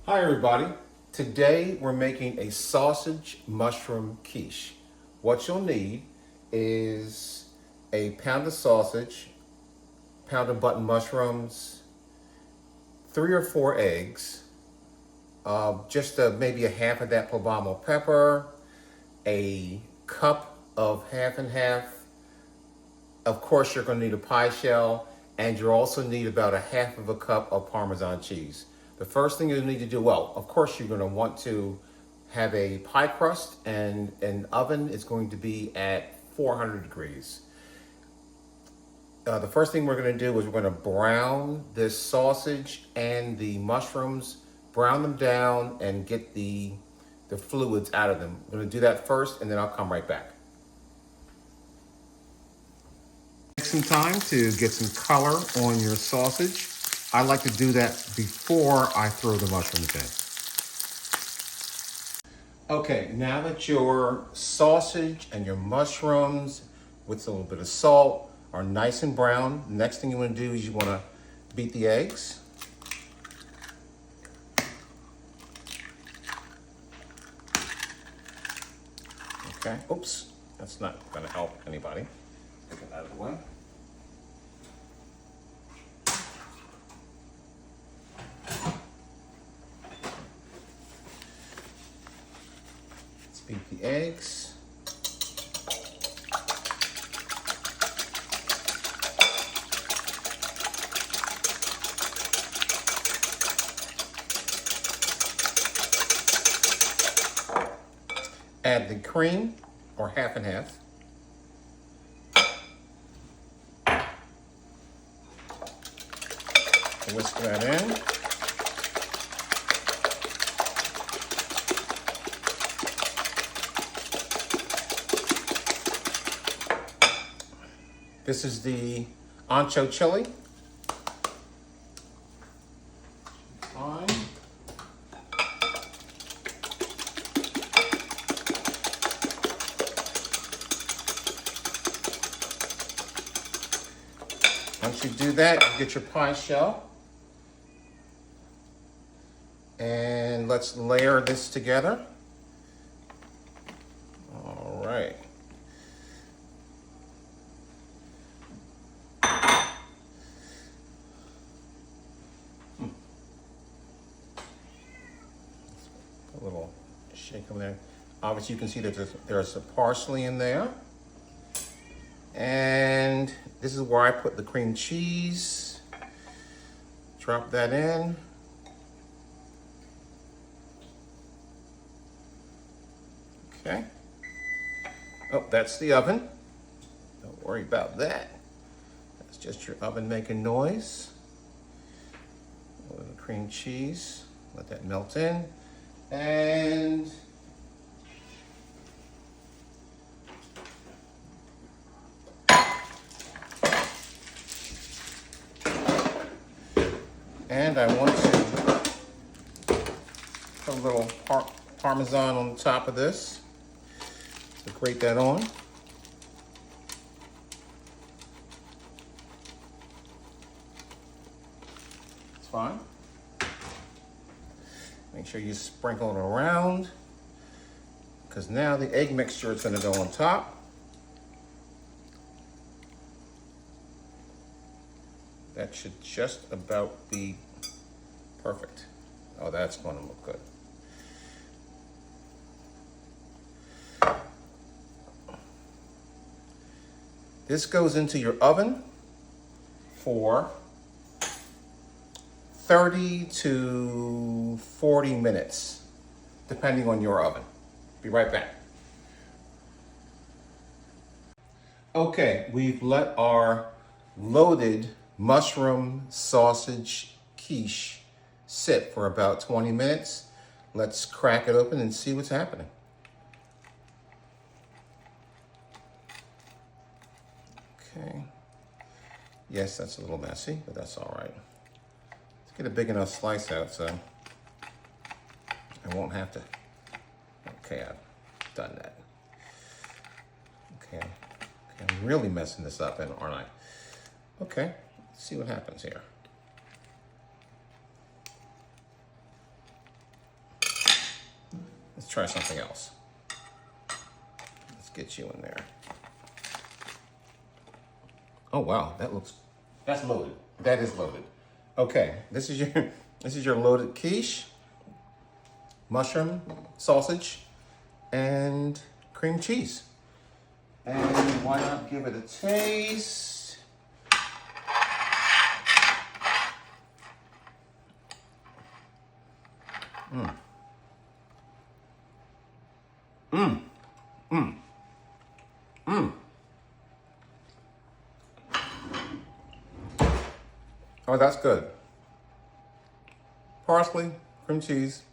Hi everybody. Today we're making a sausage mushroom quiche. What you'll need is a pound of sausage, pound of button mushrooms, 3 or 4 eggs, just maybe a half of that poblano pepper, a cup of half and half. Of course, you're going to need a pie shell, and you also need about a half of a cup of Parmesan cheese. The first thing you need to do, well, of course, you're going to want to have a pie crust, and an oven is going to be at 400 degrees. The first thing we're going to do is we're going to brown this sausage and the mushrooms, brown them down, and get the fluids out of them. We're going to do that first, and then I'll come right back. Take some time to get some color on your sausage. I like to do that before I throw the mushrooms in. Okay, now that your sausage and your mushrooms with a little bit of salt are nice and brown, the next thing you want to do is you want to beat the eggs. Okay, oops, that's not going to help anybody. Get that out of the way. Let's beat the eggs. Add the cream, or half and half. Whisk that in. This is the ancho chili. Fine. Once you do that, you get your pie shell. And let's layer this together. All right. A little shake them there. Obviously, you can see that there's a parsley in there. And this is where I put the cream cheese. Drop that in. Okay. Oh, that's the oven. Don't worry about that. That's just your oven making noise. A little cream cheese. Let that melt in. And I want to put a little Parmesan on the top of this. So grate that on. It's fine. Make sure you sprinkle it around, because now the egg mixture is going to go on top. That should just about be perfect. Oh, that's going to look good. This goes into your oven for 30 to 40 minutes, depending on your oven. Be right back. Okay, we've let our loaded mushroom sausage quiche sit for about 20 minutes. Let's crack it open and see what's happening. Okay. Yes, that's a little messy, but that's all right. Let's get a big enough slice out so I won't have to. Okay, I've done that. Okay, I'm really messing this up, aren't I? Okay, let's see what happens here. try something else. Let's get you in there. Oh wow, that's loaded. That is loaded. Okay, this is your loaded quiche, mushroom, sausage, and cream cheese. And why not give it a taste? Mmm. Mmm. Mmm. Mmm. Oh, that's good. Parsley, cream cheese,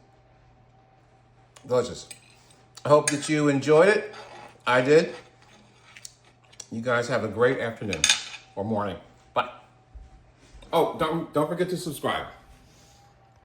delicious. I hope that you enjoyed it. I did. You guys have a great afternoon or morning. Bye. Oh, don't forget to subscribe.